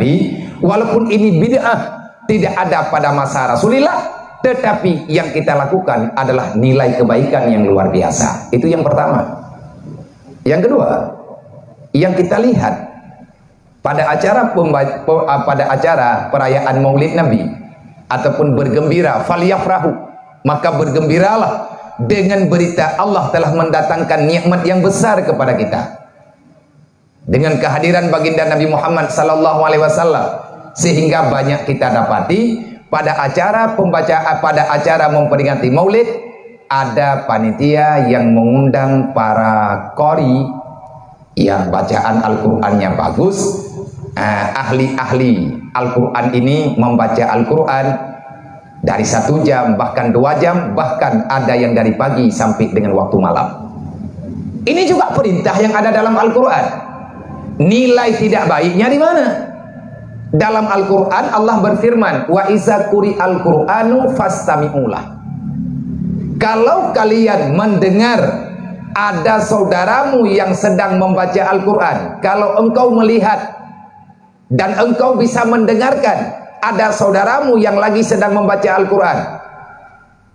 Nabi, walaupun ini bid'ah, tidak ada pada masa Rasulullah, tetapi yang kita lakukan adalah nilai kebaikan yang luar biasa. Itu yang pertama. Yang kedua, yang kita lihat pada acara perayaan Maulid Nabi ataupun bergembira, falyafrahu, maka bergembiralah dengan berita Allah telah mendatangkan nikmat yang besar kepada kita dengan kehadiran baginda Nabi Muhammad sallallahu alaihi wasallam, sehingga banyak kita dapati pada acara memperingati Maulid ada panitia yang mengundang para qori yang bacaan Al-Qur'annya bagus, ahli-ahli Al-Quran ini membaca Al-Quran dari 1 jam, bahkan 2 jam, bahkan ada yang dari pagi sampai dengan waktu malam. Ini juga perintah yang ada dalam Al-Quran. Nilai tidak baiknya di mana? Dalam Al-Quran Allah berfirman, wa iza quri al-Qur'anu fastami'ulah. Kalau kalian mendengar ada saudaramu yang sedang membaca Al-Quran, kalau engkau melihat dan engkau bisa mendengarkan ada saudaramu yang lagi sedang membaca Al-Quran,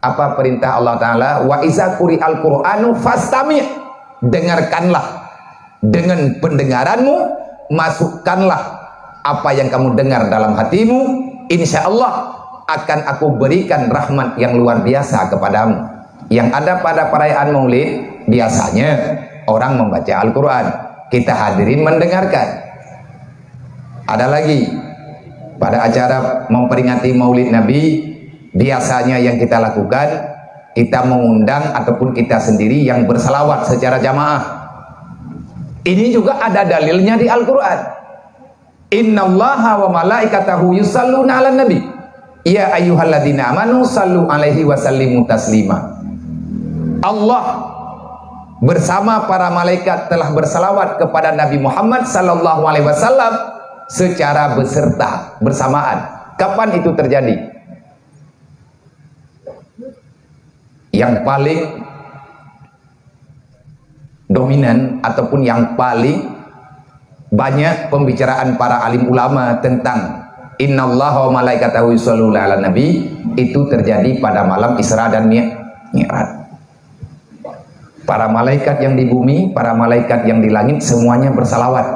apa perintah Allah Ta'ala? Wa iza quri al-Qur'anu fastami', dengarkanlah. Dengan pendengaranmu masukkanlah apa yang kamu dengar dalam hatimu, insya Allah akan aku berikan rahmat yang luar biasa kepadamu. Yang ada pada perayaan Maulid, biasanya orang membaca Al-Quran, kita hadirin mendengarkan. Ada lagi pada acara memperingati Maulid Nabi, biasanya yang kita lakukan, kita mengundang ataupun kita sendiri yang berselawat secara jamaah. Ini juga ada dalilnya di Al-Quran. Innallaha wa malaikatahu yusalluna 'alan nabi ya ayyuhalladzina amanu sallu 'alaihi wa sallimu taslima. Allah bersama para malaikat telah bersalawat kepada Nabi Muhammad sallallahu alaihi wasallam secara bersamaan. Kapan itu terjadi? Yang paling dominan ataupun yang paling banyak pembicaraan para alim ulama tentang innallaha wa malaikatahu yusholluna 'alan nabi itu terjadi pada malam Isra dan Mi'raj. Para malaikat yang di bumi, para malaikat yang di langit semuanya bersalawat.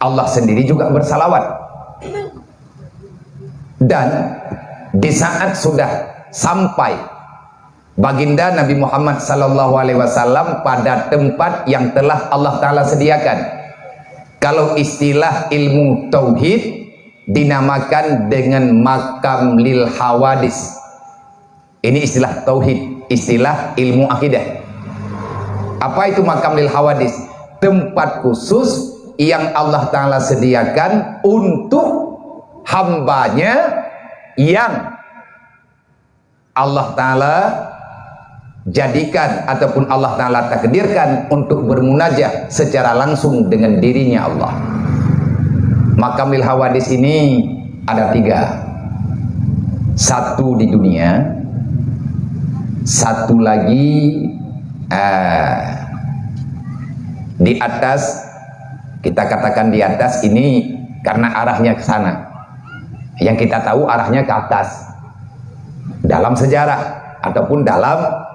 Allah sendiri juga bersalawat. Dan di saat sudah sampai baginda Nabi Muhammad sallallahu alaihi wasallam pada tempat yang telah Allah Ta'ala sediakan, kalau istilah ilmu tauhid dinamakan dengan makam lil hawadis. Ini istilah tauhid, istilah ilmu akidah. Apa itu makam lil hawadis? Tempat khusus yang Allah Ta'ala sediakan untuk hambanya yang Allah Ta'ala jadikan ataupun Allah Ta'ala takdirkan untuk bermunajah secara langsung dengan dirinya Allah. Makamil hawadis ini ada 3. 1 di dunia, 1 lagi di atas, kita katakan di atas ini karena arahnya ke sana. Yang kita tahu arahnya ke atas dalam sejarah ataupun dalam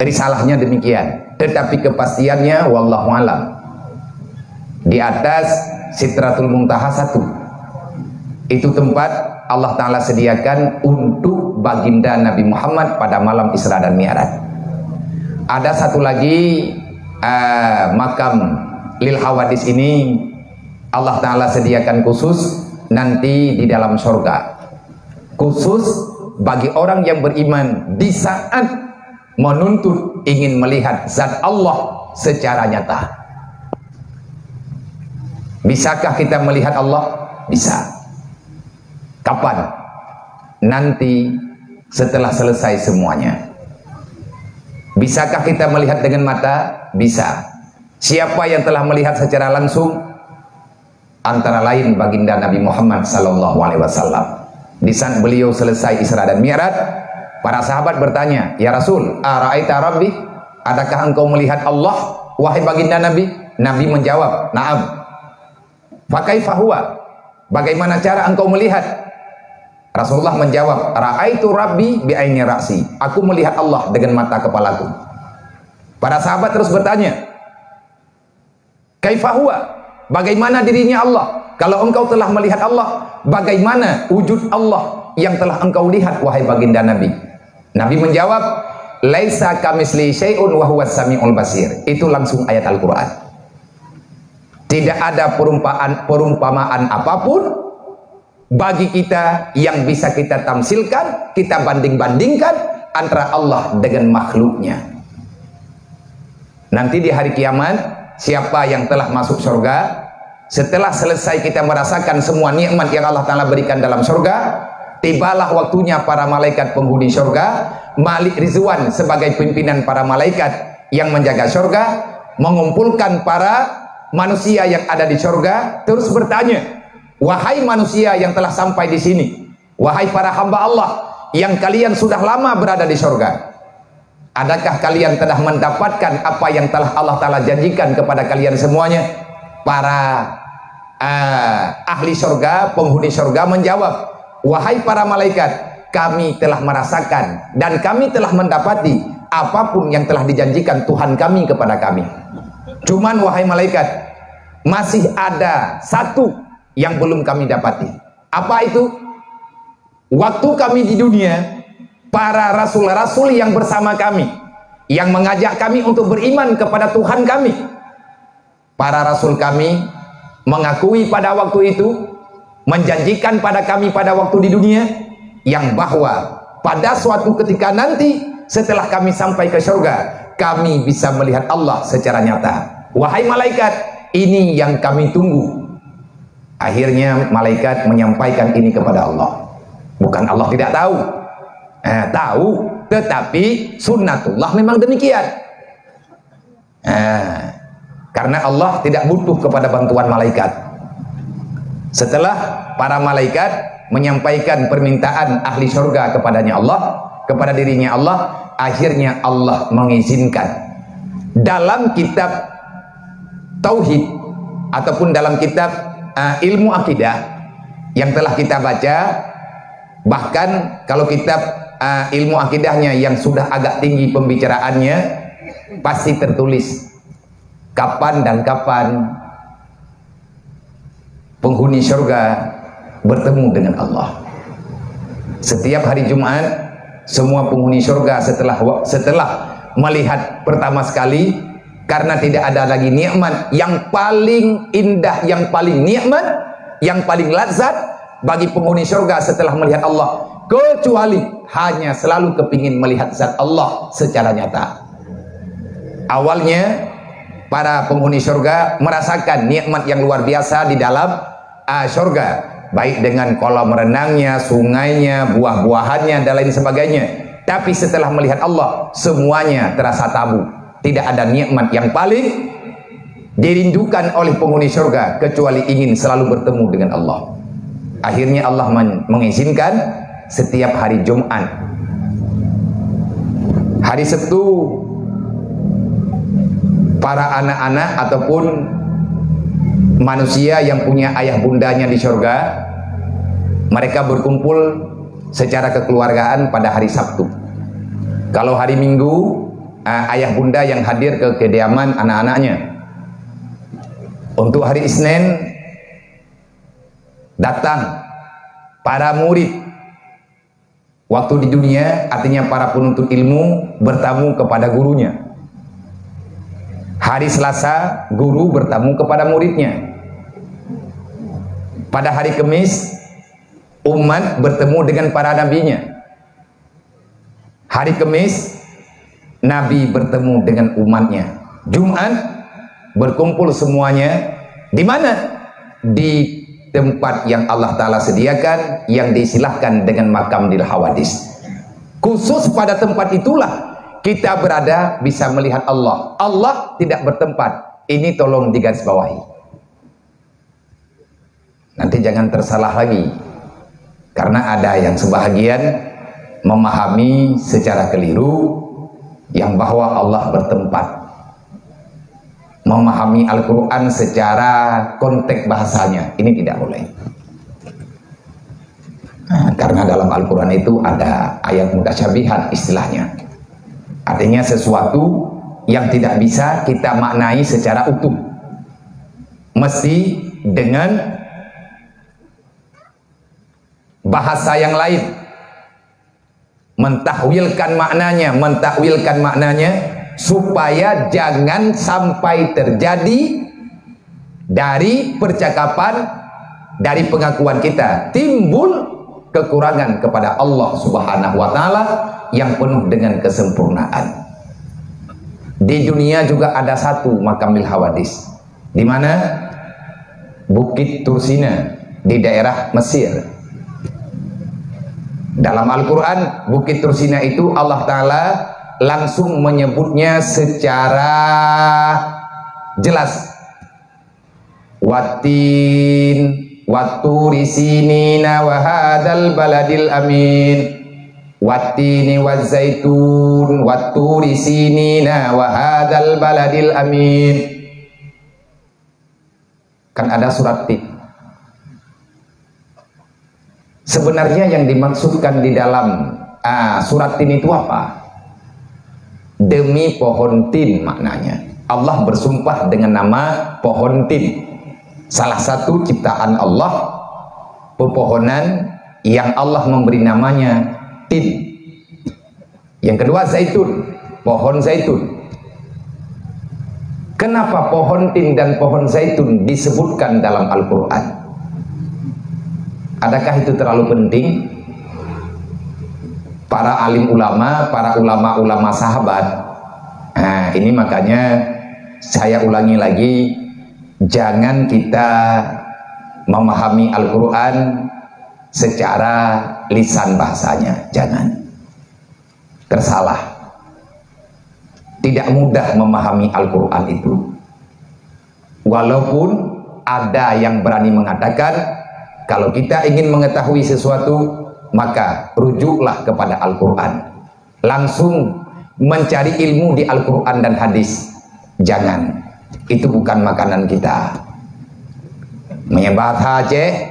risalahnya demikian, tetapi kepastiannya wallahu alam. Di atas Sidratul Muntaha 1, itu tempat Allah Ta'ala sediakan untuk baginda Nabi Muhammad pada malam Isra dan Mi'raj. Ada 1 lagi makam lil hawadis ini Allah Ta'ala sediakan khusus nanti di dalam surga, khusus bagi orang yang beriman di saat menuntut ingin melihat zat Allah secara nyata. Bisakah kita melihat Allah? Bisa. Kapan? Nanti setelah selesai semuanya. Bisakah kita melihat dengan mata? Bisa. Siapa yang telah melihat secara langsung? Antara lain baginda Nabi Muhammad sallallahu alaihi wasallam. Di saat beliau selesai Isra dan Mi'raj, para sahabat bertanya, "Ya Rasul, ara'aita rabbi? Adakah engkau melihat Allah, wahai baginda Nabi?" Nabi menjawab, "Na'am." Fakaifa huwa? Bagaimana cara engkau melihat? Rasulullah menjawab, ra'aitu rabbi bi'aini ra'si. Aku melihat Allah dengan mata kepalaku. Para sahabat terus bertanya, kaifa huwa? Bagaimana dirinya Allah? Kalau engkau telah melihat Allah, bagaimana wujud Allah yang telah engkau lihat, wahai baginda Nabi? Nabi menjawab, laisa kamisli syai'un wa huwas samiul basir. Itu langsung ayat Al-Qur'an. Tidak ada perumpamaan apapun bagi kita yang bisa kita tamsilkan, kita banding-bandingkan antara Allah dengan makhluknya. Nanti di hari kiamat, siapa yang telah masuk surga, setelah selesai kita merasakan semua nikmat yang Allah Ta'ala berikan dalam surga, tibalah waktunya para malaikat penghuni surga, Malik Rizwan sebagai pimpinan para malaikat yang menjaga surga, mengumpulkan para manusia yang ada di surga, terus bertanya, wahai manusia yang telah sampai di sini, wahai para hamba Allah yang kalian sudah lama berada di surga, adakah kalian telah mendapatkan apa yang telah Allah Ta'ala janjikan kepada kalian semuanya? Para ahli surga, penghuni surga menjawab, wahai para malaikat, kami telah merasakan dan kami telah mendapati apapun yang telah dijanjikan Tuhan kami kepada kami. Cuman wahai malaikat, masih ada satu yang belum kami dapati. Apa itu? Waktu kami di dunia, para rasul-rasul yang bersama kami, yang mengajak kami untuk beriman kepada Tuhan kami, para rasul kami mengakui pada waktu itu, menjanjikan pada kami pada waktu di dunia, yang bahwa pada suatu ketika nanti setelah kami sampai ke surga, kami bisa melihat Allah secara nyata. Wahai malaikat, ini yang kami tunggu. Akhirnya malaikat menyampaikan ini kepada Allah. Bukan Allah tidak tahu, tahu, tetapi sunnatullah memang demikian. Karena Allah tidak butuh kepada bantuan malaikat. Setelah para malaikat menyampaikan permintaan ahli surga kepadanya Allah, kepada dirinya Allah, akhirnya Allah mengizinkan. Dalam kitab Tauhid ataupun dalam kitab ilmu akidah yang telah kita baca, bahkan kalau kitab ilmu akidahnya yang sudah agak tinggi pembicaraannya, pasti tertulis kapan dan kapan penghuni surga bertemu dengan Allah. Setiap hari Jumat, semua penghuni surga setelah melihat pertama sekali, karena tidak ada lagi nikmat yang paling indah, yang paling nikmat, yang paling lazat bagi penghuni surga setelah melihat Allah, kecuali hanya selalu kepingin melihat zat Allah secara nyata. Awalnya para penghuni surga merasakan nikmat yang luar biasa di dalam surga, baik dengan kolam renangnya, sungainya, buah-buahannya dan lain sebagainya. Tapi setelah melihat Allah, semuanya terasa tabu. Tidak ada nikmat yang paling dirindukan oleh penghuni surga kecuali ingin selalu bertemu dengan Allah. Akhirnya Allah mengizinkan setiap hari Jumat, hari Sabtu, para anak-anak ataupun manusia yang punya ayah bundanya di surga, mereka berkumpul secara kekeluargaan pada hari Sabtu. Kalau hari Minggu, ayah bunda yang hadir ke kediaman anak-anaknya. Untuk hari Isnin datang para murid. Waktu di dunia artinya para penuntut ilmu bertamu kepada gurunya. Hari Selasa guru bertamu kepada muridnya. Pada hari Kamis umat bertemu dengan para nabinya. Hari Kamis Nabi bertemu dengan umatnya. Jumat berkumpul semuanya di mana? Di tempat yang Allah Ta'ala sediakan, yang disilahkan dengan Makamdil Hawadis. Khusus pada tempat itulah kita berada bisa melihat Allah. Allah tidak bertempat. Ini tolong digarisbawahi. Nanti jangan tersalah lagi, karena ada yang sebahagian memahami secara keliru yang bahwa Allah bertempat. memahami Al-Quran secara konteks bahasanya. Ini tidak boleh. Karena dalam Al-Quran itu ada ayat mutasyabihat istilahnya. Artinya sesuatu yang tidak bisa kita maknai secara utuh. Mesti dengan bahasa yang lain. Mentakwilkan maknanya supaya jangan sampai terjadi dari percakapan, dari pengakuan kita timbul kekurangan kepada Allah Subhanahu wa Ta'ala yang penuh dengan kesempurnaan. Di dunia juga ada satu makamil hawadis, di mana Bukit Tursina di daerah Mesir. Dalam Al-Quran, Bukit Tursina itu Allah Ta'ala langsung menyebutnya secara jelas. Watin Waturi sinina wa hadzal baladil amin. Wattini wazaitun waturi sinina wa hadzal baladil amin. Kan ada surat tin. Sebenarnya yang dimaksudkan di dalam surat tin itu apa? Demi pohon tin maknanya. Allah bersumpah dengan nama pohon tin. Salah satu ciptaan Allah, pepohonan yang Allah memberi namanya tin. Yang kedua zaitun, pohon zaitun. Kenapa pohon tin dan pohon zaitun disebutkan dalam Al-Quran? Adakah itu terlalu penting? Para alim ulama, para ulama-ulama sahabat, ini makanya saya ulangi lagi, jangan kita memahami Al-Quran secara lisan bahasanya, jangan. Tersalah. Tidak mudah memahami Al-Quran itu. Walaupun ada yang berani mengatakan, kalau kita ingin mengetahui sesuatu, maka rujuklah kepada Al-Quran. Langsung mencari ilmu di Al-Quran dan hadis. Jangan. Itu bukan makanan kita. Menyebat Aceh,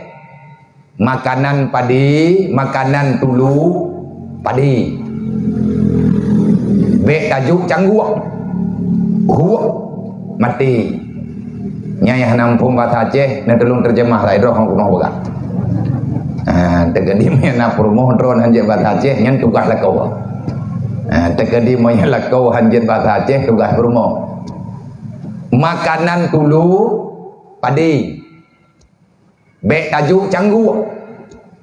makanan padi, makanan tulu padi. Bek tajuk cangguak, huak mati. Nyayah nampung bahasa Aceh, na tolong terjemah lah itu orang kuno bukan. Tegadi mena promo drone hanjat bahasa Aceh, nyan tugas lakau. Tegadi mena lakau hanjat bahasa Aceh tugas promo. Makanan tulu padi, bek tajuk canggu,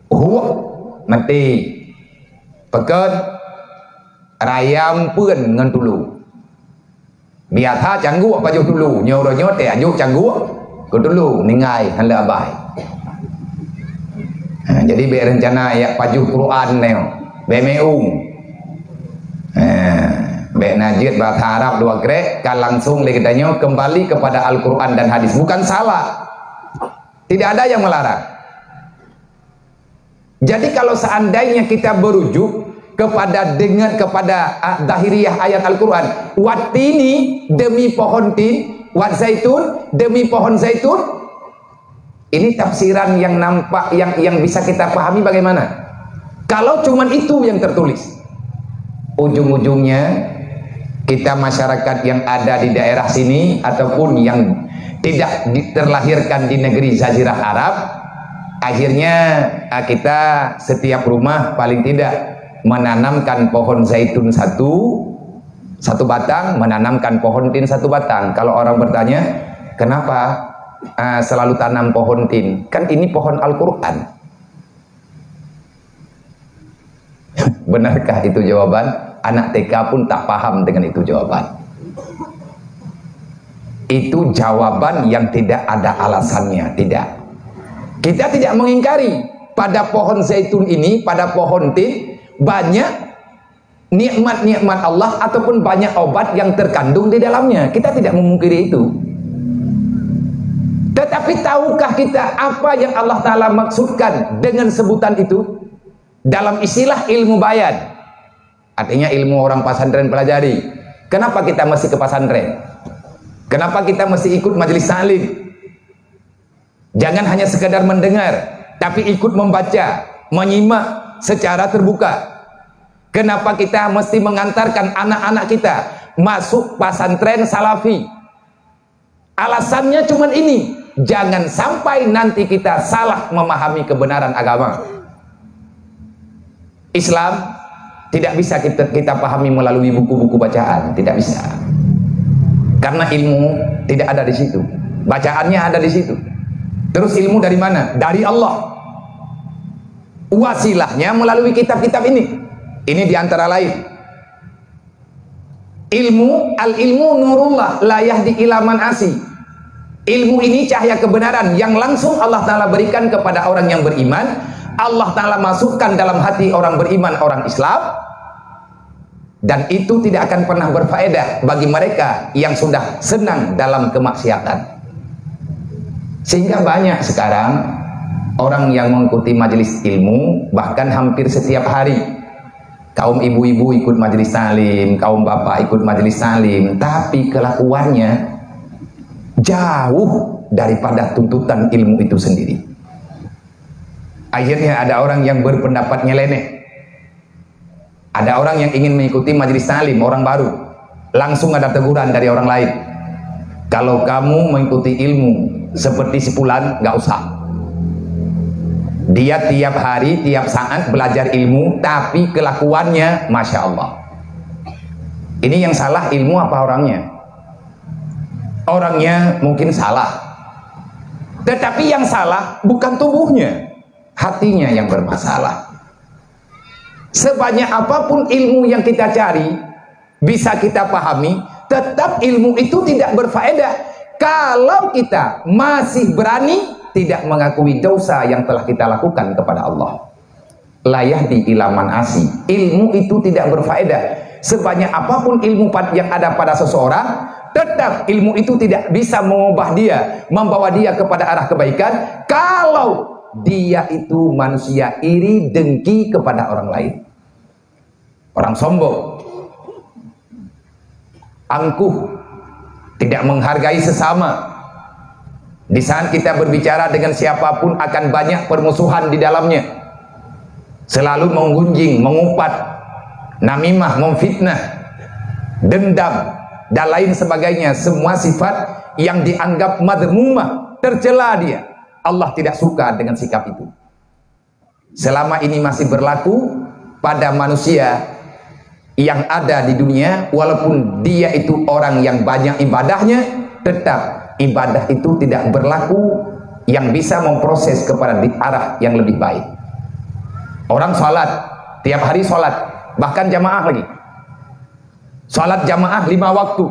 huak mati, peket rayam pun ngan tulu. Biasa canggu apa juk tulu, nyoronyo te ajuk canggu, ke tulu ningai hendak abai. Jadi be rencana ya paju Quran neo, be meung. Be najid bahasa Arab dua krek kan langsung kita kembali kepada Al-Quran dan hadis. Bukan salah, tidak ada yang melarang. Jadi kalau seandainya kita berujuk kepada zahiriyah ayat Al-Quran, watini demi pohon tin, wat zaitun demi pohon zaitun, ini tafsiran yang nampak, yang bisa kita pahami bagaimana? Kalau cuman itu yang tertulis, ujung-ujungnya kita masyarakat yang ada di daerah sini ataupun yang tidak terlahirkan di negeri Jazirah Arab, akhirnya kita setiap rumah paling tidak menanamkan pohon zaitun satu batang, menanamkan pohon tin satu batang. Kalau orang bertanya, kenapa selalu tanam pohon tin? Kan ini pohon Al-Quran. Benarkah itu jawaban? Anak TK pun tak paham dengan itu jawaban. Itu jawaban yang tidak ada alasannya, tidak. Kita tidak mengingkari pada pohon zaitun ini, pada pohon tin, banyak nikmat-nikmat Allah ataupun banyak obat yang terkandung di dalamnya. Kita tidak memungkiri itu. Tetapi tahukah kita apa yang Allah Ta'ala maksudkan dengan sebutan itu? Dalam istilah ilmu bayan, artinya ilmu orang pesantren pelajari. Kenapa kita masih ke pesantren? Kenapa kita mesti ikut majelis taklim? Jangan hanya sekedar mendengar, tapi ikut membaca, menyimak secara terbuka. Kenapa kita mesti mengantarkan anak-anak kita masuk pesantren salafi? Alasannya cuma ini, jangan sampai nanti kita salah memahami kebenaran agama. Islam tidak bisa kita pahami melalui buku-buku bacaan, tidak bisa. Karena ilmu tidak ada di situ, bacaannya ada di situ. Terus ilmu dari mana? Dari Allah. Wasilahnya melalui kitab-kitab ini. Ini diantara lain. Ilmu, al-ilmu nurullah la yahdi ila man asi. Ilmu ini cahaya kebenaran yang langsung Allah Ta'ala berikan kepada orang yang beriman. Allah Ta'ala masukkan dalam hati orang beriman, orang Islam, dan itu tidak akan pernah berfaedah bagi mereka yang sudah senang dalam kemaksiatan. Sehingga banyak sekarang orang yang mengikuti majelis ilmu, bahkan hampir setiap hari. Kaum ibu-ibu ikut majelis taklim, kaum bapak ikut majelis taklim, tapi kelakuannya jauh daripada tuntutan ilmu itu sendiri. Akhirnya ada orang yang berpendapat nyeleneh. Ada orang yang ingin mengikuti majelis taklim, orang baru. Langsung ada teguran dari orang lain. Kalau kamu mengikuti ilmu seperti si Fulan, nggak usah. Dia tiap hari, tiap saat belajar ilmu, tapi kelakuannya Masya Allah. Ini yang salah ilmu apa orangnya? Orangnya mungkin salah, tetapi yang salah bukan tubuhnya, hatinya yang bermasalah. Sebanyak apapun ilmu yang kita cari, bisa kita pahami, tetap ilmu itu tidak berfaedah kalau kita masih berani tidak mengakui dosa yang telah kita lakukan kepada Allah. La yahdi ila man asi. Ilmu itu tidak berfaedah. Sebanyak apapun ilmu yang ada pada seseorang, tetap ilmu itu tidak bisa mengubah dia, membawa dia kepada arah kebaikan kalau dia itu manusia iri, dengki kepada orang lain. Orang sombong, angkuh, tidak menghargai sesama. Di saat kita berbicara dengan siapapun akan banyak permusuhan di dalamnya. Selalu menggunjing, mengupat, namimah, memfitnah, dendam, dan lain sebagainya. Semua sifat yang dianggap madhmumah, tercela dia. Allah tidak suka dengan sikap itu. Selama ini masih berlaku pada manusia yang ada di dunia, walaupun dia itu orang yang banyak ibadahnya, tetap ibadah itu tidak berlaku yang bisa memproses kepada arah yang lebih baik. Orang sholat, tiap hari sholat, bahkan jamaah lagi. Sholat jamaah 5 waktu.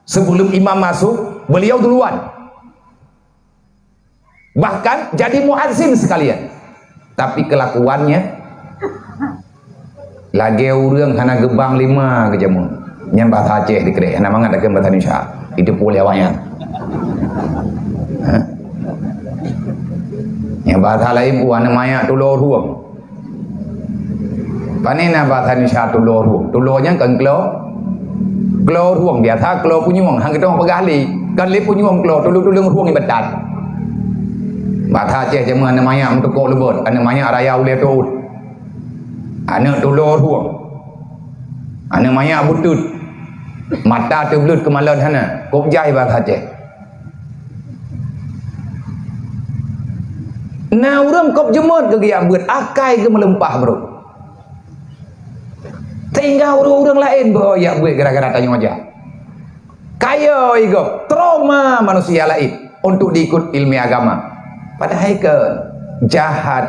Sebelum imam masuk, beliau duluan. Bahkan jadi muadzin sekalian. Tapi kelakuannya lagi urang hana gebang 5 ke jamu. Yang bahasa Aceh dikira, hana mangat ke bahasa Indonesia. Itu boleh awaknya. Yang bahasa lain pun hana mayak tulur ruang. Panina bahasa Indonesia tulur ruang. Tulurnya kan klo ruang biasa, klo punyuang. Hang kita orang pegali. Kan le punyuang klo, tulur-tulur ruang ibadat. Bahasa Aceh jamu hana mayak untuk kau lebut. Hana mayak raya uleh tuut. Hana tulur ruang. Hana mayak butut. Mata terbelut ke malam sana. Kok jai bahasa Aceh. Nah orang kop jemut ke giam buat akai ke melempah bro. Sehingga orang-orang lain boyak buat gara-gara tanya aja. Kaya igop trauma manusia lain untuk diikut ilmu agama. Padahal ke jahat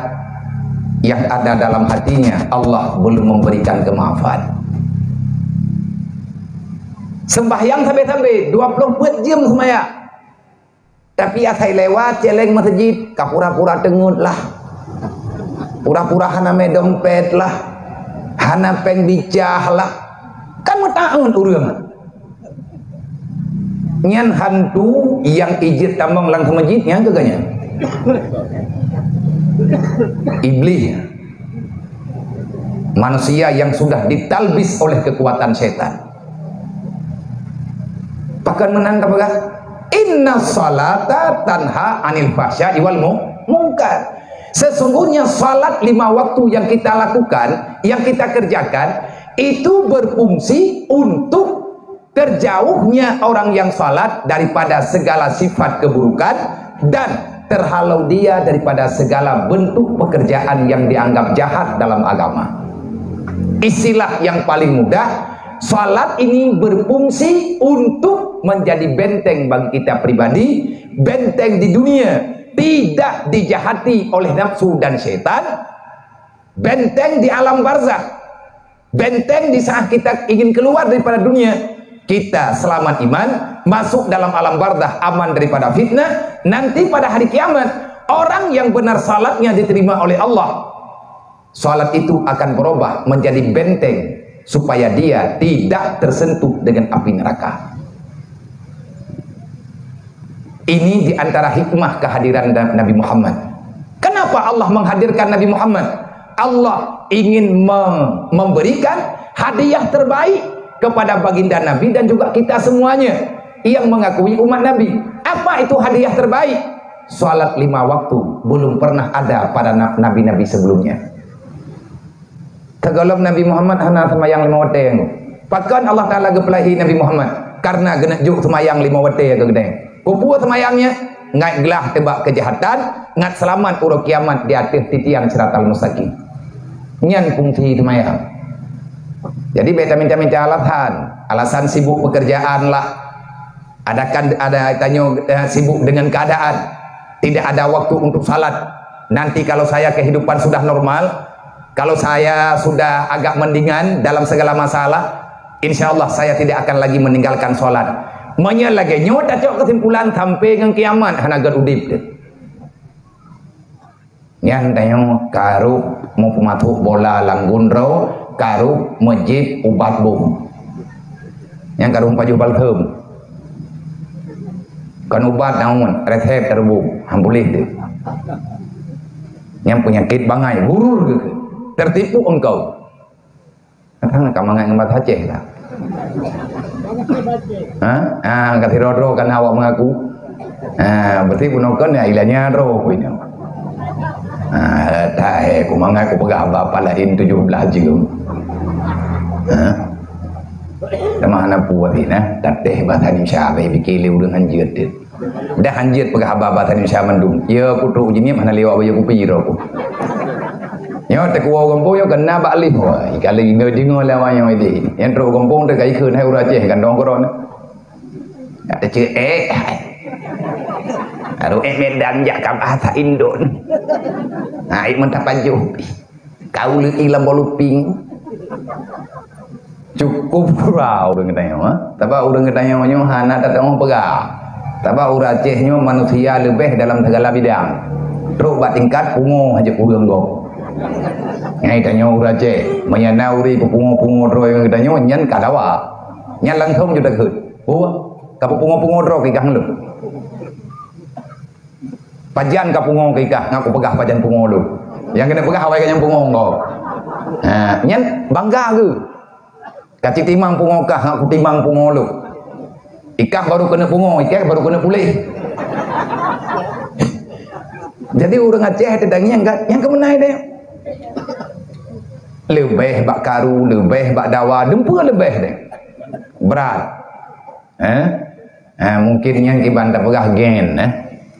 yang ada dalam hatinya Allah belum memberikan kemaafan. Sembahyang sampai-sampai 24 jam semaya. Tapi asai lewat celeng masjid, kapura-pura tengut lah. Pura-pura hana me dompet lah. Hana peng bicah lah. Kan mutaun urang. Nyan hantu yang ijit tambang lang ke masjidnya keganya. Iblis. Manusia yang sudah ditalbis oleh kekuatan setan. Bahkan menantang apa? Inna salata tanha anil fahsya'i wal munkar. Sesungguhnya salat 5 waktu yang kita lakukan, yang kita kerjakan, itu berfungsi untuk terjauhnya orang yang salat daripada segala sifat keburukan dan terhalau dia daripada segala bentuk pekerjaan yang dianggap jahat dalam agama. Istilah yang paling mudah, salat ini berfungsi untuk menjadi benteng bagi kita pribadi, benteng di dunia, tidak dijahati oleh nafsu dan syaitan, benteng di alam barzakh, benteng di saat kita ingin keluar daripada dunia, kita selamat iman, masuk dalam alam barzakh, aman daripada fitnah. Nanti pada hari kiamat, orang yang benar salatnya diterima oleh Allah, salat itu akan berubah menjadi benteng supaya dia tidak tersentuh dengan api neraka. Ini diantara hikmah kehadiran Nabi Muhammad. Kenapa Allah menghadirkan Nabi Muhammad? Allah ingin memberikan hadiah terbaik kepada baginda Nabi dan juga kita semuanya yang mengakui umat Nabi. Apa itu hadiah terbaik? Salat 5 waktu belum pernah ada pada nabi-nabi sebelumnya. Tegolong Nabi Muhammad hana semayang 5 waktu. Pakan Allah Ta'ala gepelahi Nabi Muhammad karena genak juk semayang 5 waktu ke gedeng. Kupua semayangnya ngat gelah tebak kejahatan, ngat selamat urut kiamat di atas titian siratal mustaqim. Nyan fungsi semayang. Jadi beta minta alasan sibuk pekerjaan lah, ada tanya sibuk dengan keadaan, tidak ada waktu untuk salat. Nanti kalau saya kehidupan sudah normal, kalau saya sudah agak mendingan dalam segala masalah, insya Allah saya tidak akan lagi meninggalkan salat. Lagi nyot acok kesimpulan sampai ke kiamat hanagat udip. Yang tanya karu mau pematuh bola langgunro, karu masjid ubat bum. Yang karu paju balhem. Kan ubat namun resep terbu, hampulih deh. Yang penyakit bangai, burur gitu. Tertipu engkau. Karena kamu nggak ngemat Aceh lah. Kati rodro kan awak mengaku. Berarti punokon ya ilahnya roh ini. Tak, aku mengaku pegang bapa lain 17 juga. Sama anak puas ini, tateh bahasa Indonesia, bikin liu dengan hanjir deh. Dah hanjir pegang bahasa Indonesia mendung. Ya kutu ujinya mana lewat baju kupi roh. Yo te kuo kampung yo kena balik wah kalau dengar lawan yang ini yang terus kampung te kai khun hai ura Aceh kan dong koron ada chữ aru Medan jak kam bahasa Indo nah ik mentap baju kau leuki lambo luping cukup rau dengan tanya taba urang tanya nyo hana datang pegang taba ura Aceh nyo manusia lebih dalam segala bidang terus bat tingkat pungo aja urang go. Ngai tanya ura Aceh, menyana uri pungo-pungo dro yang tanya nyan kadawa. Nyan langsung juga khut. Oh, kapu pungo-pungo dro kikah lu. Pajan ka pungo kikah, ngaku pegah pajan pungo lu. Yang kena pegah awai yang pungo kau. Nyan bangga ke? Kacik timang pungo kah, ngaku timang pungo lu. Ikah baru kena pungo, ikah baru kena pulih. Jadi orang Aceh tedangnya yang kemenai deh. Lebih bak karu, lebih bak dawa, dempu lebih deh. Berat. Mungkin yang kiban tak pegah gen,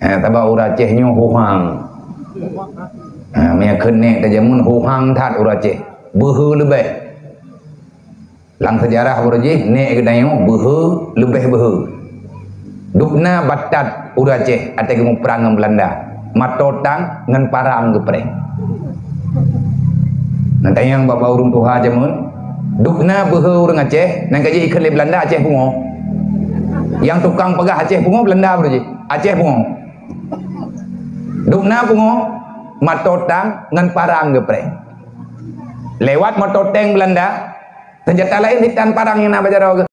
tabah ura Aceh nyo huhang. Maya kenek tajamun huhang tat ura Aceh. Behu lebih. Lang sejarah ura Aceh nek kedayo behu lebih behu. Dukna batat ura Aceh ate gemu perang Belanda. Matotang ngan parang gepreng. Nanti yang bapak urung tuha jamun dukna behe urang Aceh nang kaji ikan le Belanda Aceh pungo. Yang tukang pegah Aceh pungo Belanda berji Aceh pungo. Dukna pungo matotang ngan parang gepreng. Lewat matoteng Belanda senjata lain hitan parang yang nak baca